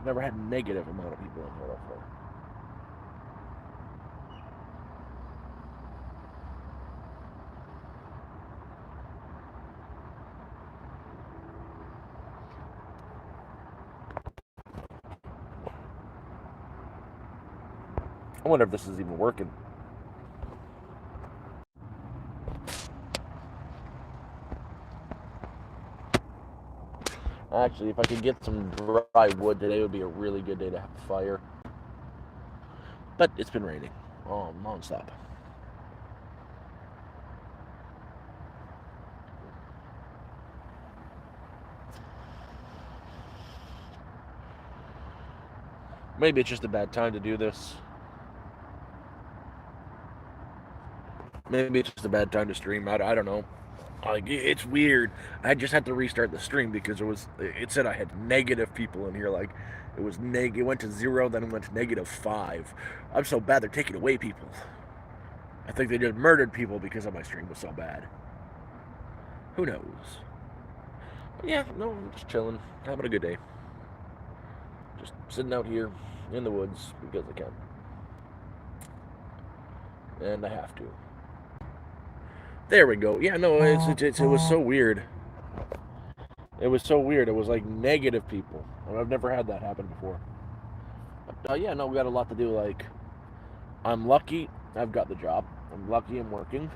I've never had negative amount of people in here before. I wonder if this is even working. Actually, if I could get some dry wood today, would be a really good day to have a fire. But it's been raining. Oh, nonstop. Maybe it's just a bad time to do this. Maybe it's just a bad time to stream. I don't know. Like, it's weird. I just had to restart the stream because it said I had negative people in here. Like, it went to 0, then it went to -5. I'm so bad they're taking away people. I think they just murdered people because of my stream was so bad. Who knows? But yeah, no, I'm just chilling, having a good day. Just sitting out here in the woods because I can. And I have to. There we go. Yeah, no, it was so weird. It was so weird. It was like negative people. I've never had that happen before. But, yeah, no, we got a lot to do. Like, I'm lucky I've got the job. I'm lucky I'm working.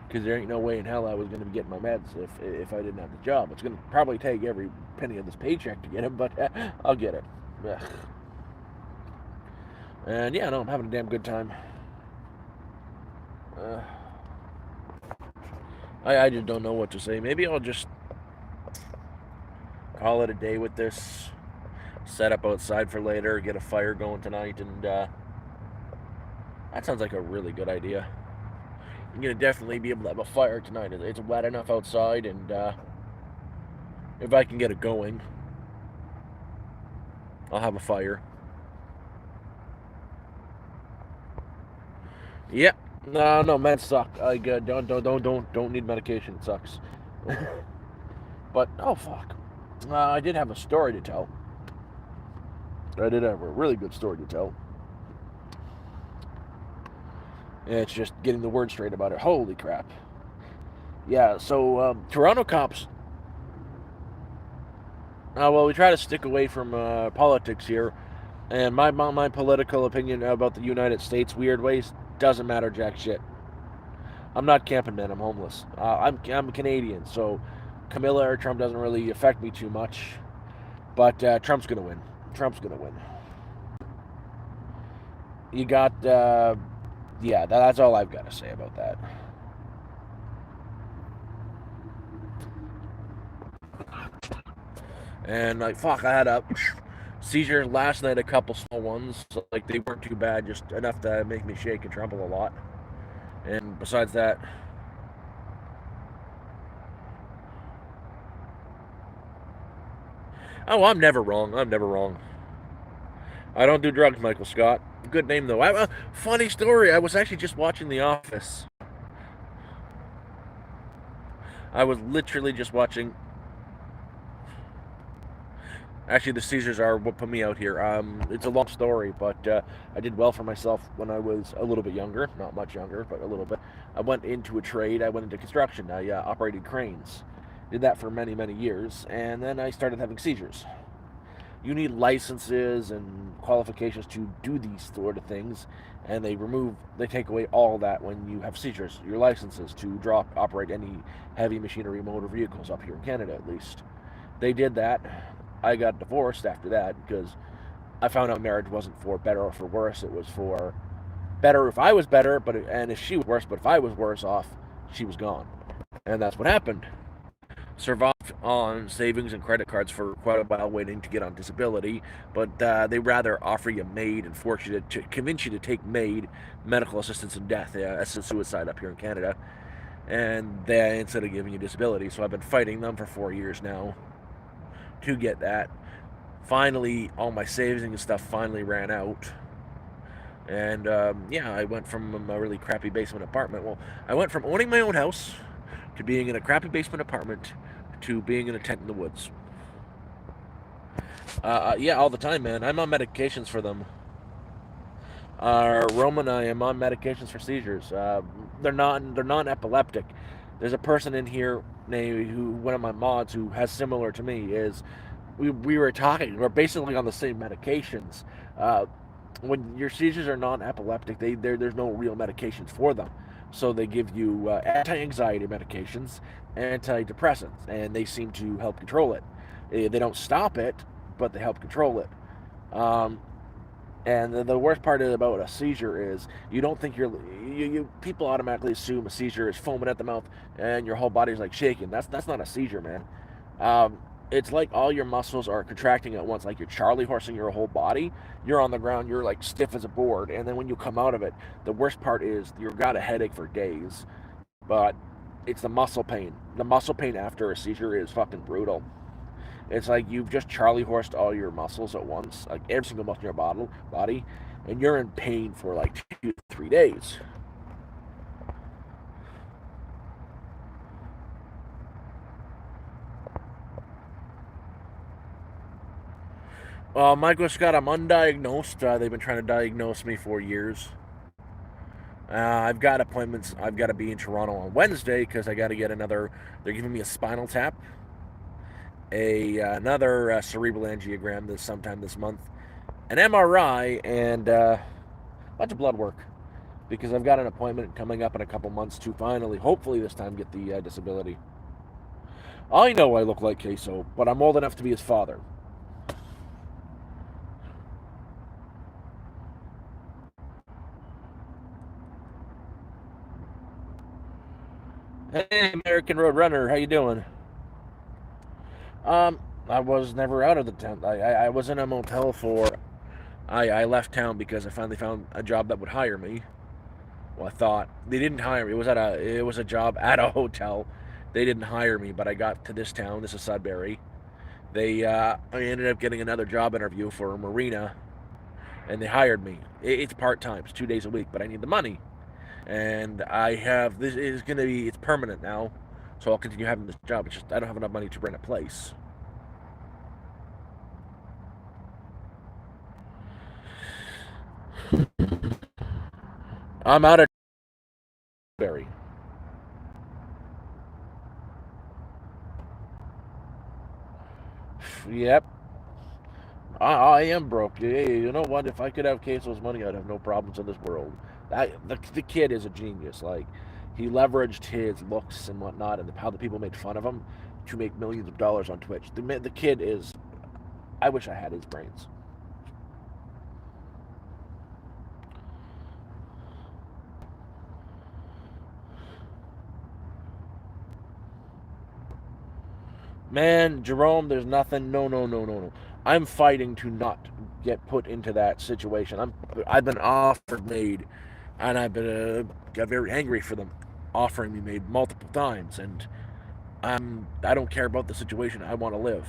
Because there ain't no way in hell I was going to be getting my meds if I didn't have the job. It's going to probably take every penny of this paycheck to get it, but I'll get it. Ugh. And yeah, no, I'm having a damn good time. I just don't know what to say. Maybe I'll just call it a day with this. Set up outside for later. Get a fire going tonight, and that sounds like a really good idea. I'm gonna definitely be able to have a fire tonight. It's wet enough outside, and if I can get it going, I'll have a fire. Yep. No, meds suck. I don't need medication. It sucks. But oh fuck, I did have a story to tell. I did have a really good story to tell. It's just getting the word straight about it. Holy crap. Yeah. So Toronto cops. Well, we try to stick away from politics here, and my political opinion about the United States weird ways doesn't matter jack shit. I'm not camping, man. I'm homeless. I'm Canadian, so Camilla or Trump doesn't really affect me too much. But Trump's gonna win. Trump's gonna win. You got yeah. That's all I've got to say about that. And like fuck, I had a seizure last night. A couple small ones, so, like they weren't too bad, just enough to make me shake and tremble a lot. And besides that, oh, I'm never wrong. I'm never wrong. I don't do drugs, Michael Scott. Good name though. Funny story. I was actually just watching The Office. I was literally just watching. Actually, the seizures are what put me out here. It's a long story, but I did well for myself when I was a little bit younger. Not much younger, but a little bit. I went into a trade. I went into construction. I operated cranes. Did that for many, many years, and then I started having seizures. You need licenses and qualifications to do these sort of things, and they take away all that when you have seizures. Your licenses to operate any heavy machinery, motor vehicles up here in Canada, at least. They did that. I got divorced after that because I found out marriage wasn't for better or for worse. It was for better if I was better, and if she was worse. But if I was worse off, she was gone, and that's what happened. Survived on savings and credit cards for quite a while, waiting to get on disability. But they rather offer you MAID and force you to convince you to take MAID, medical assistance in death, assisted suicide up here in Canada, and they instead of giving you disability. So I've been fighting them for 4 years now to get that. Finally, all my savings and stuff finally ran out. And yeah, I went from a really crappy basement apartment. Well, I went from owning my own house to being in a crappy basement apartment to being in a tent in the woods. Yeah, all the time, man. I'm on medications for them. Rome and I am on medications for seizures. They're not epileptic. There's a person in here named who one of my mods who has similar to me is we were talking. We're basically on the same medications. Uh, when your seizures are non-epileptic, there's no real medications for them. So they give you anti-anxiety medications, antidepressants, and they seem to help control it. They don't stop it, but they help control it. Um, and the worst part about a seizure is you don't think you people automatically assume a seizure is foaming at the mouth and your whole body's like shaking. That's not a seizure, man. Um, it's like all your muscles are contracting at once, like you're Charlie horsing your whole body. You're on the ground, you're like stiff as a board, and then when you come out of it, the worst part is you've got a headache for days. But it's the muscle pain. The muscle pain after a seizure is fucking brutal. It's like you've just Charlie horsed all your muscles at once, like every single muscle in your body, and you're in pain for like 2 3 days. Michael Scott, I'm undiagnosed. They've been trying to diagnose me for years. I've got appointments. I've got to be in Toronto on Wednesday because I got to get another. They're giving me a spinal tap, another cerebral angiogram this sometime this month, an MRI, and a bunch of blood work because I've got an appointment coming up in a couple months to finally, hopefully this time, get the disability. I know I look like Queso, but I'm old enough to be his father. Hey, American Road Runner, how you doing? Um, I was never out of the town. I was in a motel for. I left town because I finally found a job that would hire me. Well, I thought they didn't hire me. It was a job at a hotel. They didn't hire me, but I got to this town. This is Sudbury. I ended up getting another job interview for a marina, and they hired me. It's part time. It's 2 days a week, but I need the money, and I have this is going to be it's permanent now, so I'll continue having this job. It's just I don't have enough money to rent a place. I'm out of Sudbury. Yep, I am broke. Hey, you know what? If I could have Queso's money, I'd have no problems in this world. The kid is a genius. Like, he leveraged his looks and whatnot, and how the people made fun of him to make millions of dollars on Twitch. The kid is. I wish I had his brains. Man, Jerome, there's nothing. No, no, no, no, no. I'm fighting to not get put into that situation. I've been offered made, and I've been got very angry for them offering me made multiple times, and I don't care about the situation. I want to live.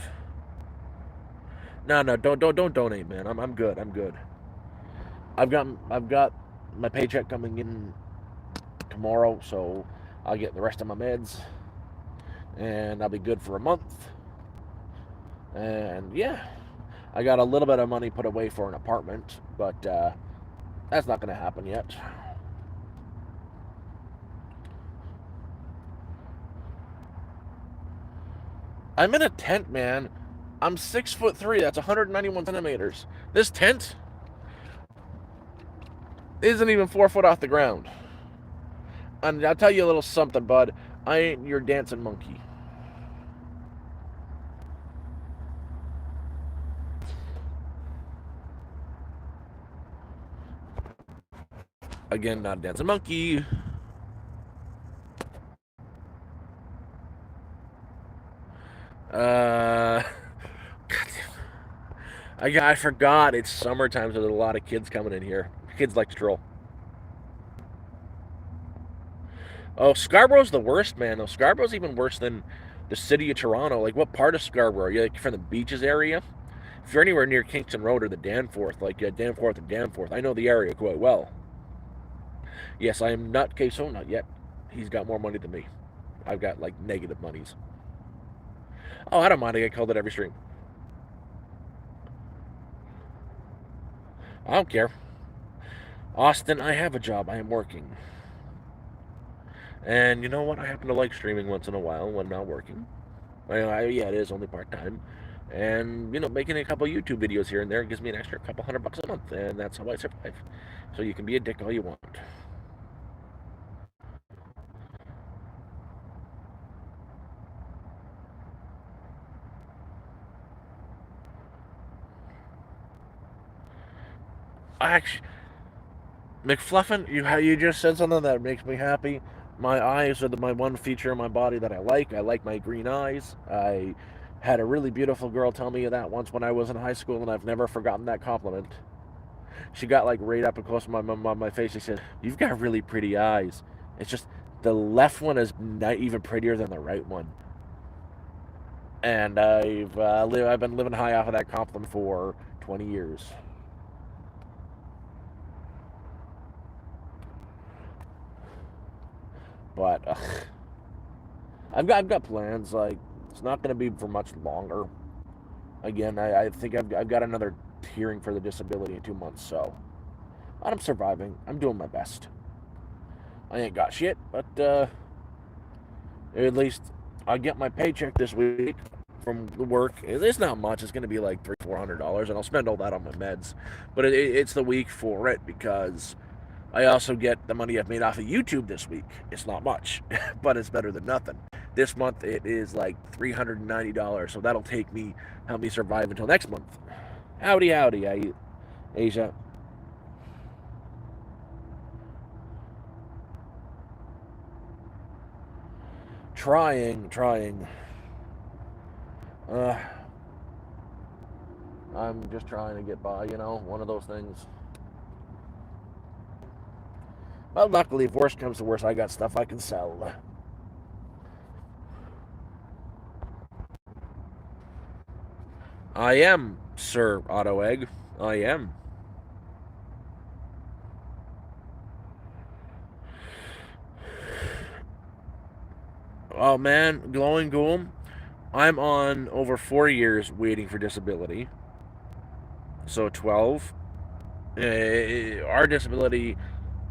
No, no, don't donate, man. I'm good. I'm good. I've got my paycheck coming in tomorrow, so I'll get the rest of my meds, and I'll be good for a month. And yeah, I got a little bit of money put away for an apartment, but that's not going to happen yet. I'm in a tent, man. I'm 6'3". That's 191 centimeters. This tent isn't even 4 foot off the ground. And I'll tell you a little something, bud. I ain't your dancing monkey. Again, not a dancing monkey. Uh, I forgot it's summertime, so there's a lot of kids coming in here. Kids like to troll. Oh, Scarborough's the worst, man. Though Scarborough's even worse than the city of Toronto. Like, what part of Scarborough? Are you like from the beaches area? If you're anywhere near Kingston Road or the Danforth, like Danforth and Danforth, I know the area quite well. Yes, I am not Queso, not yet. He's got more money than me. I've got like negative monies. Oh, I don't mind. I get called at every stream. I don't care. Austin, I have a job. I am working. And you know what? I happen to like streaming once in a while when not working. Yeah, it is only part time. And, making a couple YouTube videos here and there gives me an extra couple $100 a month. And that's how I survive. So you can be a dick all you want. Actually, McFluffin, you just said something that makes me happy. My eyes are my one feature of my body that I like. I like my green eyes. I had a really beautiful girl tell me that once when I was in high school, and I've never forgotten that compliment. She got like right up and close to my face. She said, "You've got really pretty eyes. It's just the left one is not even prettier than the right one." And I've been living high off of that compliment for 20 years. But I've got plans. Like, it's not going to be for much longer. Again, I think I've got another hearing for the disability in 2 months. So I'm surviving. I'm doing my best. I ain't got shit, but at least I get my paycheck this week from the work. It's not much. It's going to be like $300-400, and I'll spend all that on my meds. But it's the week for it because I also get the money I've made off of YouTube this week. It's not much, but it's better than nothing. This month it is like $390, so that'll help me survive until next month. Howdy, howdy, Asia. Trying. Uh, I'm just trying to get by, one of those things. Well, luckily, if worst comes to worst, I got stuff I can sell. I am, Sir Auto Egg. I am. Oh man, glowing goom. I'm on over 4 years waiting for disability. So 12. Our disability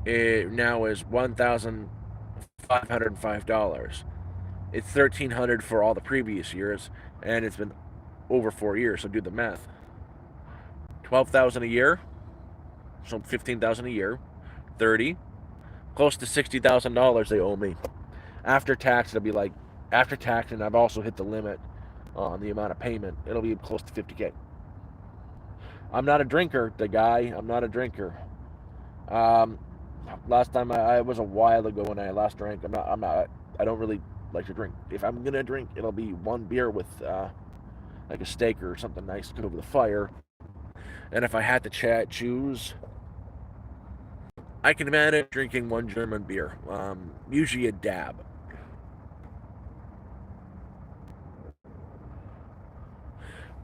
now is $1,505. It's $1,300 for all the previous years, and it's been over 4 years. So do the math. 12,000 a year, so 15,000 a year. 30, close to $60,000 they owe me. After tax, it'll be like after tax, and I've also hit the limit on the amount of payment. It'll be close to 50K. I'm not a drinker, the guy. I'm not a drinker. Um, Last time I was a while ago when I last drank. I'm not. I don't really like to drink. If I'm gonna drink, it'll be one beer with like a steak or something nice to go over the fire. And if I had to choose, I can manage drinking one German beer. Usually a dab.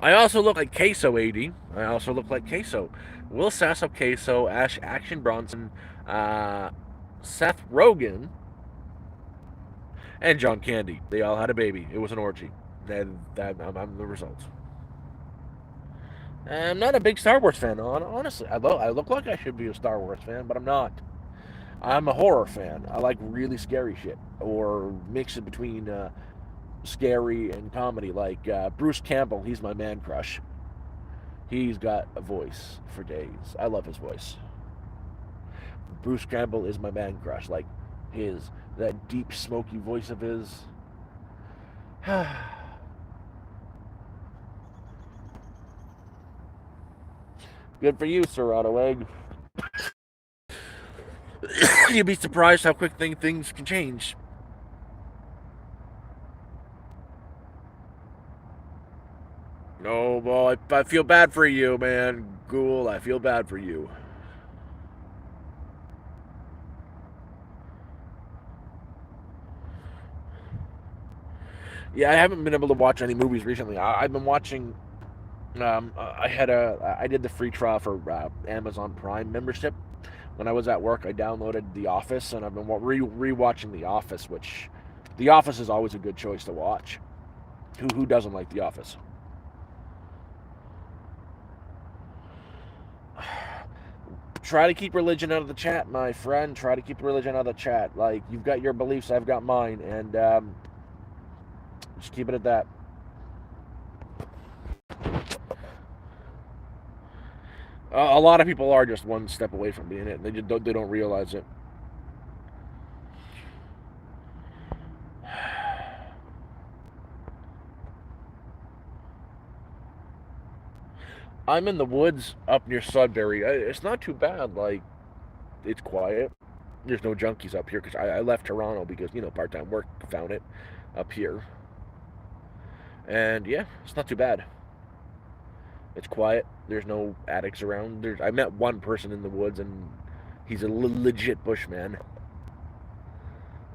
I also look like Queso 80. I also look like Queso. Will Sasso Queso, Action Bronson, uh, Seth Rogen, and John Candy. They all had a baby. It was an orgy. I'm the results. I'm not a big Star Wars fan, honestly. I look like I should be a Star Wars fan, but I'm not. I'm a horror fan. I like really scary shit, or mix it between scary and comedy. Like Bruce Campbell, he's my man crush. He's got a voice for days. I love his voice. Bruce Campbell is my man crush. Like that deep, smoky voice of his. Good for you, Sir Otto Egg. You'd be surprised how quick things can change. No, boy, I feel bad for you, man. Ghoul, I feel bad for you. Yeah, I haven't been able to watch any movies recently. I've been watching. I did the free trial for Amazon Prime membership. When I was at work, I downloaded The Office, and I've been rewatching The Office, which The Office is always a good choice to watch. Who doesn't like The Office? try to keep religion out of the chat, my friend. Try to keep religion out of the chat. Like, you've got your beliefs, I've got mine, and just keep it at that. A lot of people are just one step away from being it. They don't realize it. I'm in the woods up near Sudbury. It's not too bad. Like, it's quiet. There's no junkies up here because I left Toronto because, part-time work found it up here. And yeah, it's not too bad. It's quiet. There's no addicts around. I met one person in the woods, and he's a legit bushman.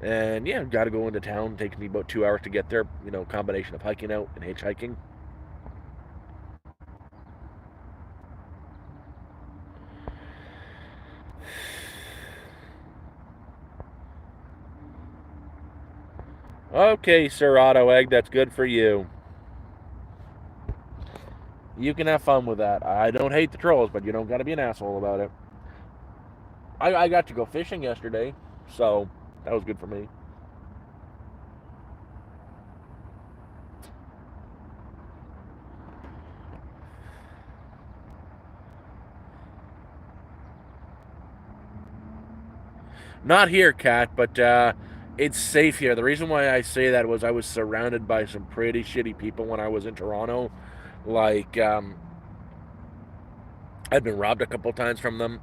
And yeah, got to go into town. Takes me about 2 hours to get there. Combination of hiking out and hitchhiking. Okay, Sir Otto Egg, that's good for you. You can have fun with that. I don't hate the trolls, but you don't got to be an asshole about it. I got to go fishing yesterday, so that was good for me. Not here, Kat, but it's safe here. The reason why I say that was I was surrounded by some pretty shitty people when I was in Toronto. Like, I'd been robbed a couple times from them.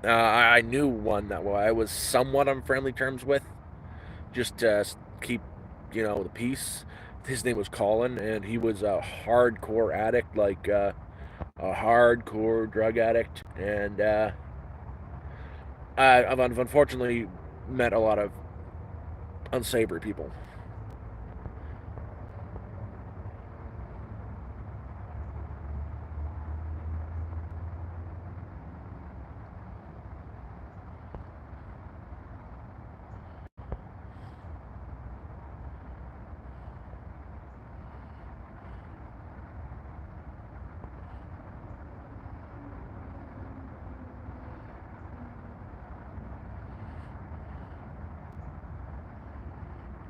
I knew one that I was somewhat on friendly terms with, just to keep, the peace. His name was Colin, and he was a hardcore addict, like a hardcore drug addict, and I've unfortunately met a lot of unsavory people.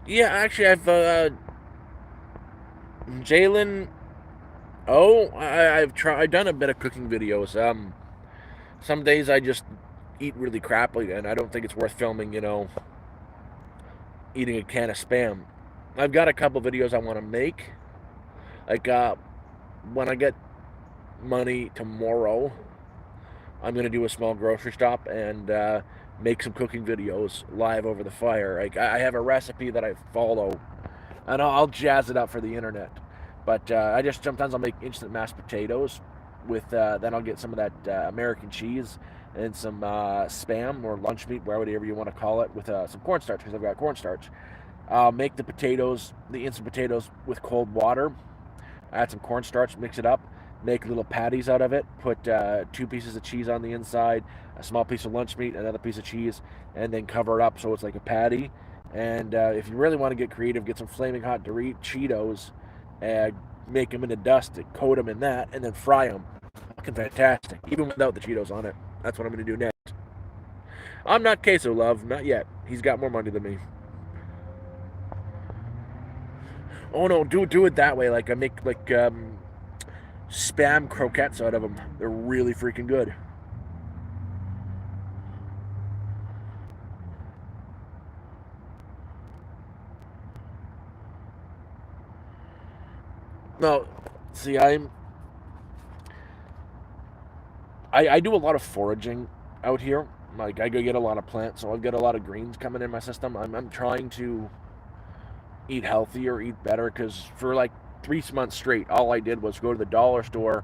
Yeah, actually, Jalen. Oh, I've done a bit of cooking videos. Some days I just eat really crappily, and I don't think it's worth filming. Eating a can of spam. I've got a couple videos I want to make. Like, when I get money tomorrow, I'm gonna do a small grocery stop and make some cooking videos live over the fire. Like, I have a recipe that I follow, and I'll jazz it up for the internet. But I just sometimes I'll make instant mashed potatoes with then I'll get some of that American cheese and some spam or lunch meat, whatever you want to call it, with some cornstarch because I've got cornstarch. I'll make the instant potatoes with cold water. Add some cornstarch, mix it up, make little patties out of it. Put 2 pieces of cheese on the inside, a small piece of lunch meat, another piece of cheese, and then cover it up so it's like a patty. And if you really want to get creative, get some flaming hot Cheetos, make them into dust, coat them in that, and then fry them. Fucking fantastic, even without the Cheetos on it. That's what I'm going to do next. I'm not Queso Love, not yet. He's got more money than me. Oh no, do it that way. Like, I make spam croquettes out of them. They're really freaking good. No, see, I do a lot of foraging out here. Like, I go get a lot of plants, so I've got a lot of greens coming in my system. I'm trying to eat healthier, eat better, because for like 3 months straight, all I did was go to the dollar store,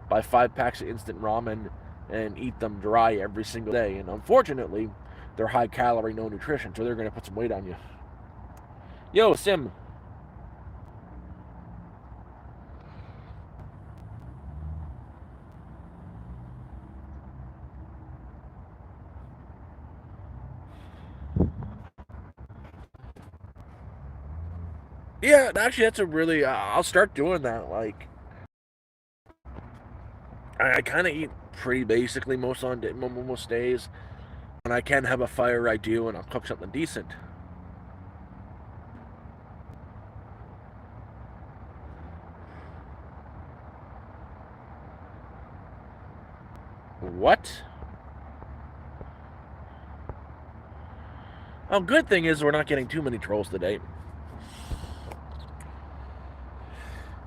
buy 5 packs of instant ramen, and eat them dry every single day. And unfortunately, they're high calorie, no nutrition, so they're going to put some weight on you. Yo, Sim. Yeah, actually, that's a really. I'll start doing that. Like, I kind of eat pretty basically most days. When I can have a fire, I do, and I'll cook something decent. What? Oh, good thing is we're not getting too many trolls today.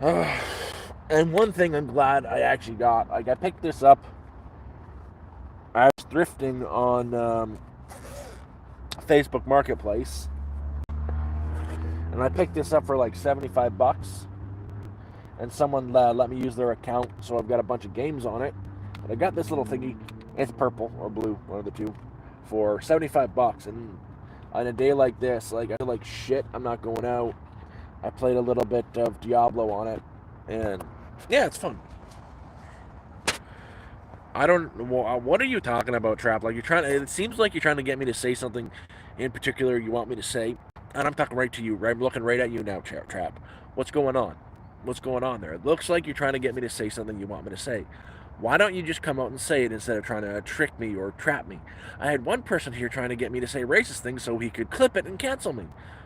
And one thing I'm glad I actually got, like I picked this up. I was thrifting on Facebook Marketplace, and I picked this up for like $75. And someone let me use their account, so I've got a bunch of games on it. And I got this little thingy. It's purple or blue, one of the two, for $75. And on a day like this, like I feel like shit, I'm not going out. I played a little bit of Diablo on it, and yeah, it's fun. I don't. What are you talking about, Trap? Like you're trying. It seems like you're trying to get me to say something in particular you want me to say, and I'm talking right to you. Right, I'm looking right at you now, Trap. What's going on? What's going on there? It looks like you're trying to get me to say something you want me to say. Why don't you just come out and say it instead of trying to trick me or trap me? I had one person here trying to get me to say racist things so he could clip it and cancel me.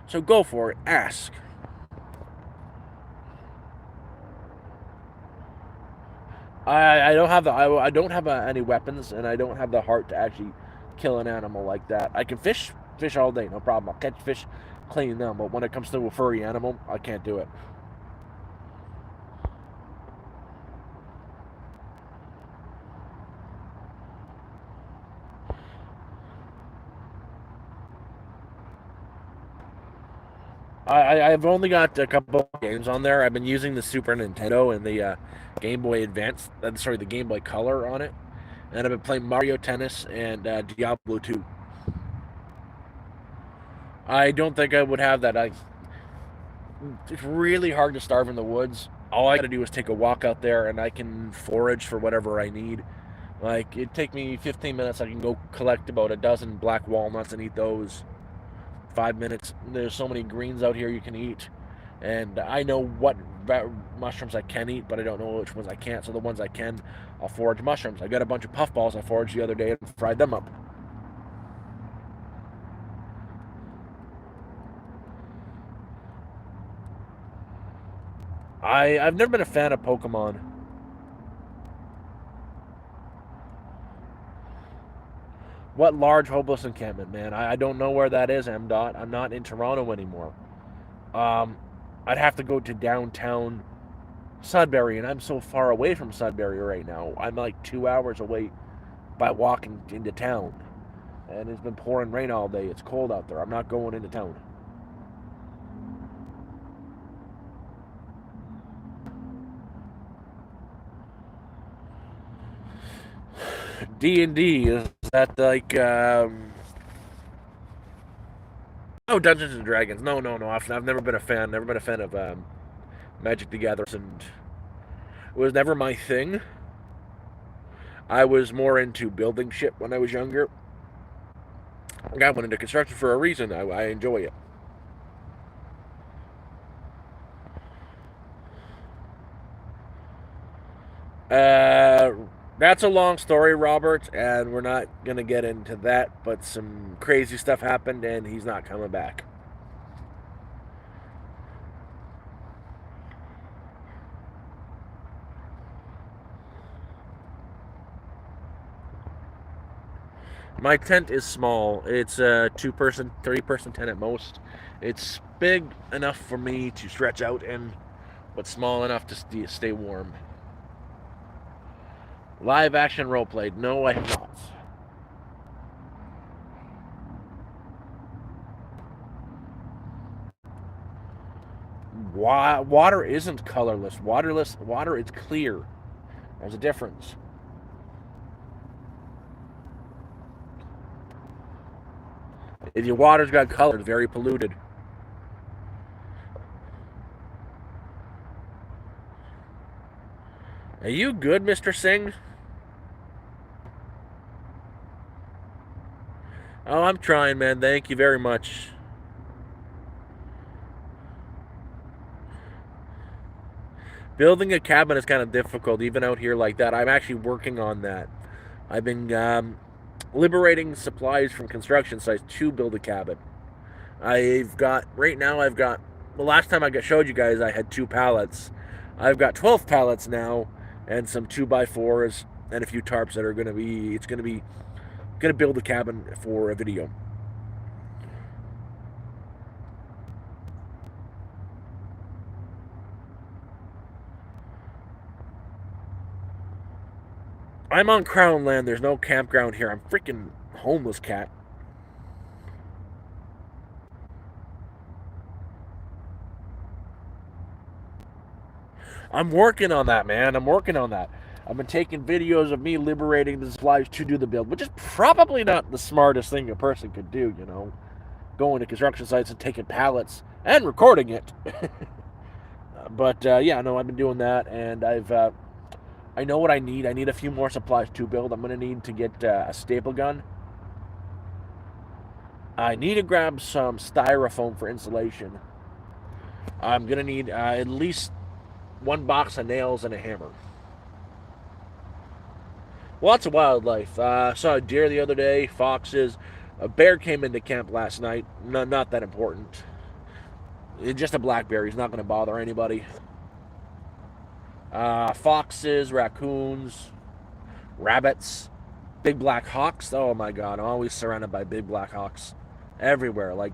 So go for it. Ask. I don't have any weapons, and I don't have the heart to actually kill an animal like that. I can fish all day, no problem. I'll catch fish, clean them, but when it comes to a furry animal, I can't do it. I've only got a couple of games on there. I've been using the Super Nintendo and the Game Boy Advance, the Game Boy Color on it, and I've been playing Mario Tennis and Diablo 2. I don't think I would have that. It's really hard to starve in the woods. All I got to do is take a walk out there, and I can forage for whatever I need. Like it'd take me 15 minutes. I can go collect about a dozen black walnuts and eat those. 5 minutes. There's so many greens out here you can eat, and I know what mushrooms I can eat, but I don't know which ones I can't. So the ones I can, I'll forage mushrooms. I got a bunch of puffballs I foraged the other day and fried them up. I've never been a fan of Pokemon. What large homeless encampment, man? I don't know where that is, M. Dot. I'm not in Toronto anymore. Um, I'd have to go to downtown Sudbury, and I'm so far away from Sudbury right now. I'm like 2 hours away by walking into town. And it's been pouring rain all day. It's cold out there. I'm not going into town. D&D, is that like oh, Dungeons and Dragons? No. I've never been a fan. Never been a fan of Magic the Gathering, and it was never my thing. I was more into building shit when I was younger. I went into construction for a reason. I enjoy it. Uh, that's a long story, Robert, and we're not gonna get into that. But some crazy stuff happened, and he's not coming back. My tent is small. It's a two-person, three-person tent at most. It's big enough for me to stretch out in, but small enough to stay warm. Live action role played? No, I have not. Water isn't colorless. Water is clear. There's a difference. If your water's got color, it's very polluted. Are you good, Mr. Singh? Oh, I'm trying, man. Thank you very much. Building a cabin is kind of difficult, even out here like that. I'm actually working on that. I've been liberating supplies from construction sites to build a cabin. Right now, the last time showed you guys, I had 2 pallets. I've got 12 pallets now, and some 2x4s, and a few tarps that are going to be, going to build a cabin for a video. I'm on Crown land. There's no campground here. I'm freaking homeless cat. I'm working on that, man. I'm working on that. I've been taking videos of me liberating the supplies to do the build, which is probably not the smartest thing a person could do, going to construction sites and taking pallets and recording it. But yeah, no, I've been doing that, and I know what I need. I need a few more supplies to build. I'm gonna need to get a staple gun. I need to grab some styrofoam for insulation. I'm gonna need at least 1 box of nails and a hammer. Lots of wildlife. Saw a deer the other day, foxes. A bear came into camp last night. No, not that important. It's just a black bear. He's not going to bother anybody. Foxes, raccoons, rabbits, big black hawks. Oh my god, I'm always surrounded by big black hawks everywhere. Like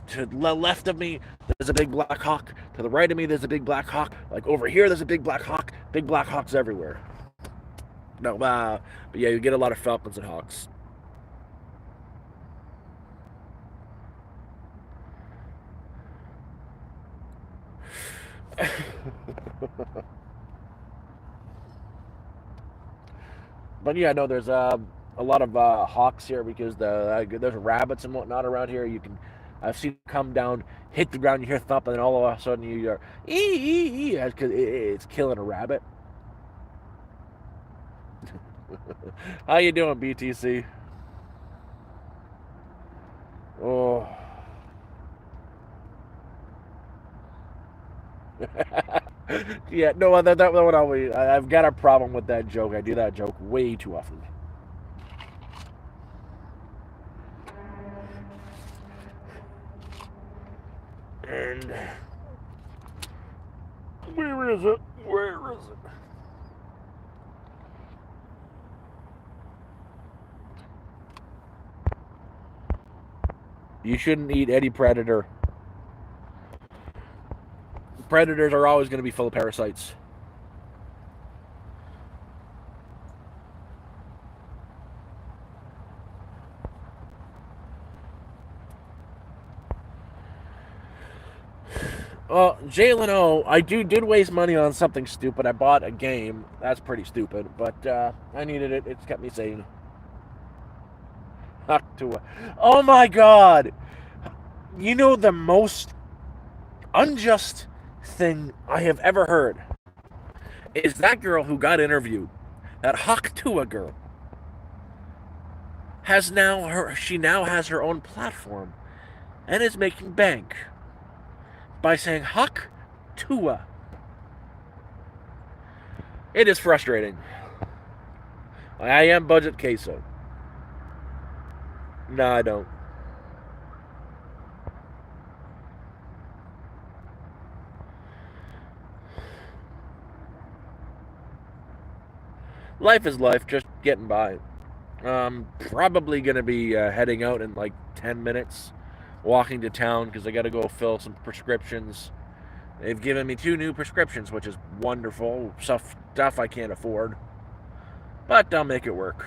to the left of me, there's a big black hawk. To the right of me, there's a big black hawk. Like over here, there's a big black hawk. Big black hawks everywhere. No, but yeah, you get a lot of falcons and hawks. But yeah, no, there's a lot of hawks here because there's rabbits and whatnot around here. I've seen come down, hit the ground, you hear thump, and then all of a sudden you hear ee because it's killing a rabbit. How you doing, BTC? Oh. Yeah, no, that one always. I've got a problem with that joke. I do that joke way too often. And where is it? Where is it? You shouldn't eat any predator. Predators are always going to be full of parasites. Well, Jalen O, I did waste money on something stupid. I bought a game. That's pretty stupid, but I needed it. It's kept me sane. Oh my god! You know the most unjust thing I have ever heard is that girl who got interviewed, that Haktua girl, she now has her own platform and is making bank by saying Haktua. It is frustrating. I am budget queso. No, I don't. Life is life, just getting by. Probably gonna be heading out in like 10 minutes, walking to town because I gotta go fill some prescriptions. They've given me 2 new prescriptions, which is wonderful. Stuff I can't afford, but I'll make it work.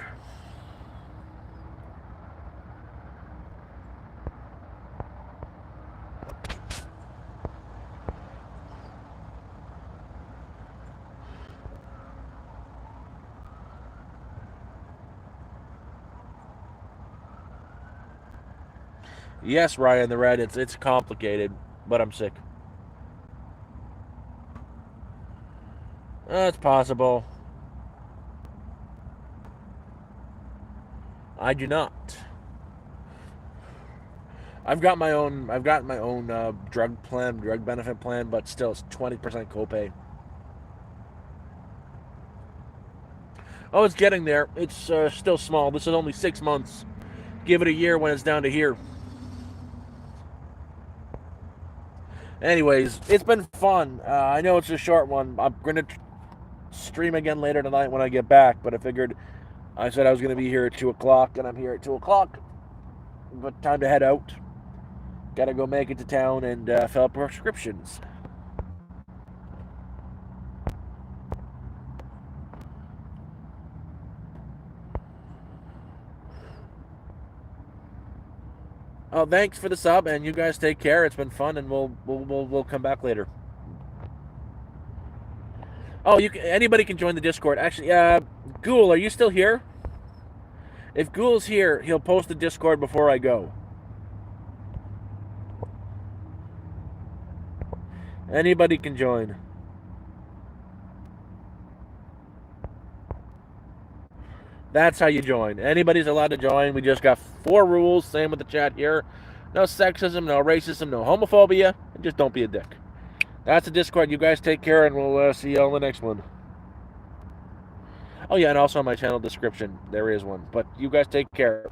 Yes, Ryan the Red, it's complicated, but I'm sick. It's possible. I do not. I've got my own drug benefit plan, but still it's 20% copay. Oh, it's getting there. It's still small. This is only 6 months. Give it a year when it's down to here. Anyways, it's been fun. I know it's a short one. I'm going to stream again later tonight when I get back, but I said I was going to be here at 2 o'clock, and I'm here at 2 o'clock. But time to head out. Gotta go make it to town and fill up prescriptions. Oh, thanks for the sub, and you guys take care. It's been fun, and we'll come back later. Oh, anybody can join the Discord. Actually, Ghoul, are you still here? If Ghoul's here, he'll post the Discord before I go. Anybody can join. That's how you join. Anybody's allowed to join. We just got 4 rules. Same with the chat here. No sexism, no racism, no homophobia. And just don't be a dick. That's the Discord. You guys take care, and we'll see you on the next one. Oh, yeah, and also on my channel description, there is one. But you guys take care.